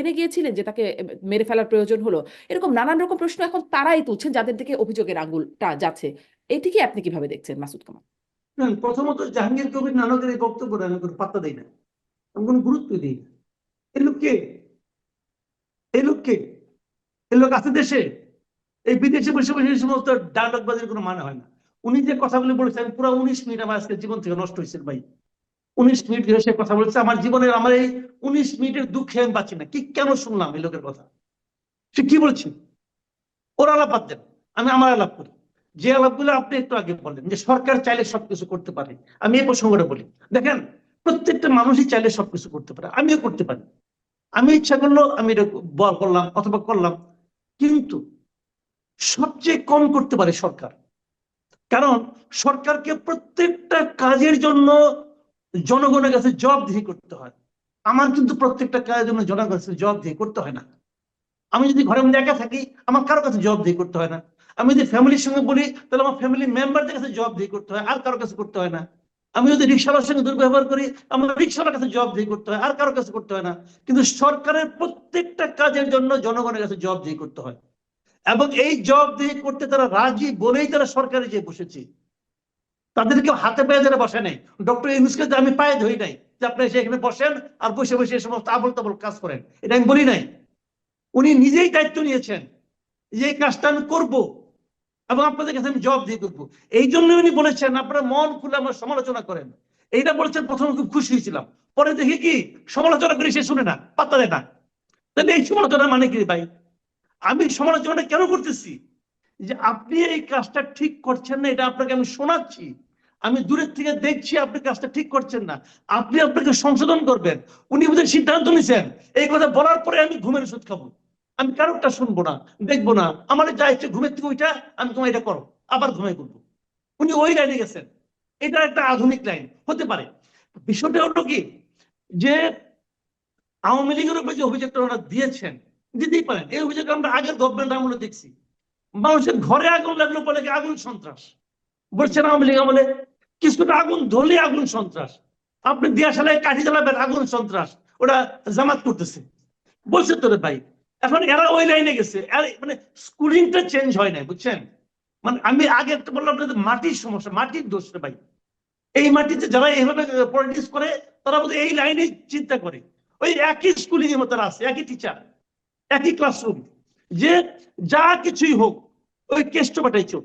জেনে গিয়েছিলেন যে তাকে মেরে ফেলার প্রয়োজন হলো? এরকম নানান রকম প্রশ্ন এখন তারাই তুলছেন যাদের দিকে অভিযোগের আঙুলটা যাচ্ছে। এটিকে আপনি কিভাবে দেখছেন মাসুদ কামাল? প্রথমত জাহাঙ্গীর কবির নানকের এই বক্তব্য আমি কোনো পাত্তা দিই না, আমি কোনো গুরুত্ব দিই না। এই লোক কে? এই লোক কে? এই লোক আছে দেশে? এই বিদেশে বসে বসে এই সমস্ত ডায়লগ বাজির কোনো মানে হয় না। উনি যে কথাগুলি বলেছেন পুরো 19 মিনিট আমার আজকে জীবন থেকে নষ্ট হয়েছে ভাই। 19 মিনিট ধরে সে কথা বলেছে আমার জীবনের, আমার এই 19 মিনিটের দুঃখে আমি পাচ্ছি না। কি কেন শুনলাম এই লোকের কথা? সে কি বলছে? ওর আলাপ বাদ দেন, আমি আমার আলাপ করি। যে আলাপগুলো আপনি একটু আগে বললেন যে সরকার চাইলে সবকিছু করতে পারে, আমি এই প্রসঙ্গটা বলি। দেখেন, প্রত্যেকটা মানুষই চাইলে সবকিছু করতে পারে, আমিও করতে পারি। আমি ইচ্ছা করলো আমি এটা করলাম অথবা করলাম, কিন্তু সবচেয়ে কম করতে পারে সরকার। কারণ সরকারকে প্রত্যেকটা কাজের জন্য জনগণের কাছে জবাবদিহি করতে হয়। আমার কিন্তু প্রত্যেকটা কাজের জন্য জনগণের কাছে জবাবদিহি করতে হয় না। আমি যদি ঘরের মধ্যে একা থাকি আমার কারো কাছে জবাবদিহি করতে হয় না। আমি যদি ফ্যামিলির সঙ্গে বলি তাহলে আমার ফ্যামিলি মেম্বারদের কাছে জবাবদিহি করতে হয়, আর কারো কাছে করতে হয় না। আমি যদি রিক্সাওয়ালার সঙ্গে দুর্ব্যবহার করি আমার রিক্সাওয়ালার কাছে জবাবদিহি করতে হয়, আর কারো কাছে করতে হয় না। কিন্তু সরকারের প্রত্যেকটা কাজের জন্য জনগণের কাছে জবাবদিহি করতে হয়, এবং এই জবাবদিহি করতে তারা রাজি বলেই তারা সরকারে যে বসেছে। তাদেরকে হাতে পায়ে যারা বসে নাই। ডক্টর ইউনূসকে আমি পায়ে ধরি নাই যে আপনি এখানে বসেন আর বসে বসে এই সমস্ত আবল তাবল কাজ করেন, এটা আমি বলি নাই। উনি নিজেই দায়িত্ব নিয়েছেন যে এই কাজটা আমি করবো এবং আপনাদের কাছে আমি জবাব দিয়ে করবো। এই জন্য উনি বলেছেন আপনারা মন খুলে আমার সমালোচনা করেন। এইটা বলেছেন, প্রথমে খুব খুশি হয়েছিলাম, পরে দেখি কি সমালোচনা করে সে শুনে না, পাত্তা দেয় না। তাহলে এই সমালোচনা মানে কি ভাই? আমি সমালোচনাটা কেন করতেছি? যে আপনি এই কাজটা ঠিক করছেন না, এটা আপনাকে আমি শোনাচ্ছি। আমি দূরের থেকে দেখছি আপনি কাজটা ঠিক করছেন না, আপনি আপনাকে সংশোধন করবেন। উনি বোধহয় সিদ্ধান্ত নিছেন এই কথা বলার পরে আমি ঘুমের ওষুধ খাবো, আমি কারোরটা শুনবো না, দেখবো না, আমার যা ইচ্ছে ঘুমের থেকে ওইটা আমি তোমার এটা করো, আবার ঘুমাই করবো। উনি ওই লাইনে গেছেন। এটা একটা আধুনিক লাইন হতে পারে। বিষয়টা হলো কি যে আওয়ামী লীগের উপরে যে অভিযোগটা ওনারা দিয়েছেন, দিতেই পারেন। এই অভিযোগ আমরা আগের গভর্নমেন্ট আমলে দেখছি। মানুষের ঘরে আগুন লাগলো বলে আগুন সন্ত্রাস বলছেন আওয়ামী লীগ আমলে। কিছুটা আগুন ধরলে আগুন সন্ত্রাস। আপনি দিয়াশালায় কাঠি জ্বালাবেন আগুন সন্ত্রাস, ওটা জামাত করতেছে বলছে তো রে ভাই। এখন এরা ওই লাইনে গেছে, মানে স্কুলিংটা চেঞ্জ হয় নাই, বুঝছেন? মানে আমি আগে একটা বললাম আপনাদের মাটির সমস্যা, মাটির দোষ রে ভাই। এই মাটিতে যারা এইভাবে পলিটিক্স করে তারা বোধহয় এই লাইনে চিন্তা করে। ওই একই স্কুলিং এর মতো আছে, একই টিচার, একই ক্লাসরুম, যে যা কিছুই হোক ওই কেষ্ট বাটাই চোখ।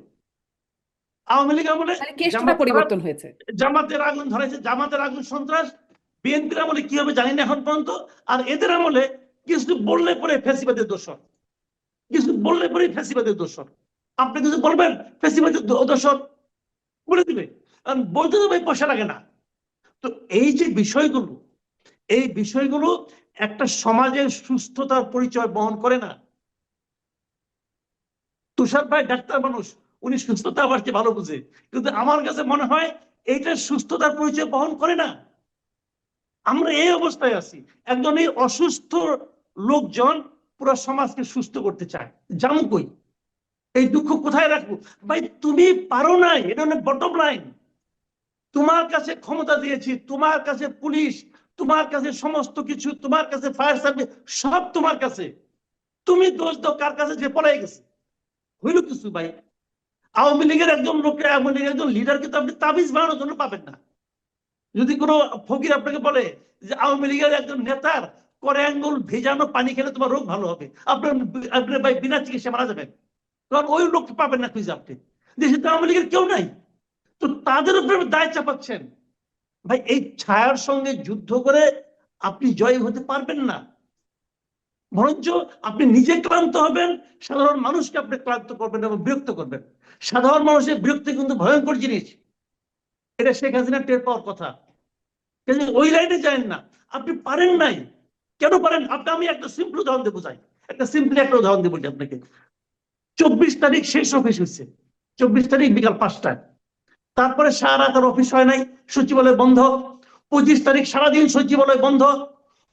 আওয়ামী লীগ আমলে মানে কেসটা জামাত খারাপ, পরিবর্তন হয়েছে। জামাতের আগুন ধরেছে, জামাতের আগুন সন্ত্রাস। বিএনপির আমলে কি হবে জানি না এখন পর্যন্ত। আর এদের আমলে কিছু বললে পরে ফ্যাসিবাদের দোষর, কিছু বললে পরে ফ্যাসিবাদের দোষর। আপনি কিছু বলবেন ফ্যাসিবাদের দোষর বলে দিবে, কারণ বলতে তো ভাই পয়সা লাগে না। তো এই যে বিষয়গুলো, এই বিষয়গুলো একটা সমাজের সুস্থতার পরিচয় বহন করে না। তুষার ভাই ডাক্তার মানুষ, উনি সুস্থতা আবার কি ভালো বুঝে, কিন্তু আমার কাছে মনে হয় এইটা সুস্থতার পরিচয় বহন করে না। আমরা এই অবস্থায় আছি, একজন এই অসুস্থ লোকজন পুরো সমাজকে সুস্থ করতে চায়। জামু কই? এই দুঃখ কোথায় রাখবো? ভাই তুমি পারো নাই, এটা অনেক বটম লাইন। তোমার কাছে ক্ষমতা দিয়েছি, তোমার কাছে পুলিশ, তোমার কাছে সমস্ত কিছু, তোমার কাছে ফায়ার সার্ভিস, সব তোমার কাছে। তুমি দোষ দাও কার কাছে? যে পলাই গেছে। হইল কিছু ভাই? আওয়ামী লীগের একজন লোককে, আওয়ামী লীগের একজন লিডারকে তো আপনি তাবিজ বানানোর জন্য পাবেন না। যদি কোনো ফকির আপনাকে বলে যে আওয়ামী লীগের একজন নেতার করে আঙ্গুল ভেজানো পানি খেলে তোমার রোগ ভালো হবে, আপনার আপনার ভাই বিনা চিকিৎসা মারা যাবেন। কারণ ওই লোককে পাবেন না খুঁজে আপনি। দেশে তো আওয়ামী লীগের কেউ নাই, তো তাদের উপরে দায় চাপাচ্ছেন। ভাই এই ছায়ার সঙ্গে যুদ্ধ করে আপনি জয় হতে পারবেন না, বরঞ্চ আপনি নিজে ক্লান্ত হবেন, সাধারণ মানুষকে আপনি ক্লান্ত করবেন এবং বিরক্ত করবেন। সাধারণ মানুষের বিরক্তি কিন্তু ভয়ঙ্কর জিনিস, এটা শেখ হাসিনা টের পাওয়ার কথা। কিন্তু ওই লাইনে যায় না, আপনি পারেন নাই। কেন পারেন? আমি একটা সিম্পল উদাহরণ দিয়ে বোঝাই, একটা সিম্পলি একটা উদাহরণ দিয়ে বলি আপনাকে। 24 তারিখ শেষ অফিস হচ্ছে, 24 তারিখ বিকাল 5টায়। তারপরে সারা রাত আর অফিস হয় নাই, সচিবালয় বন্ধ। 25 তারিখ সারাদিন সচিবালয় বন্ধ।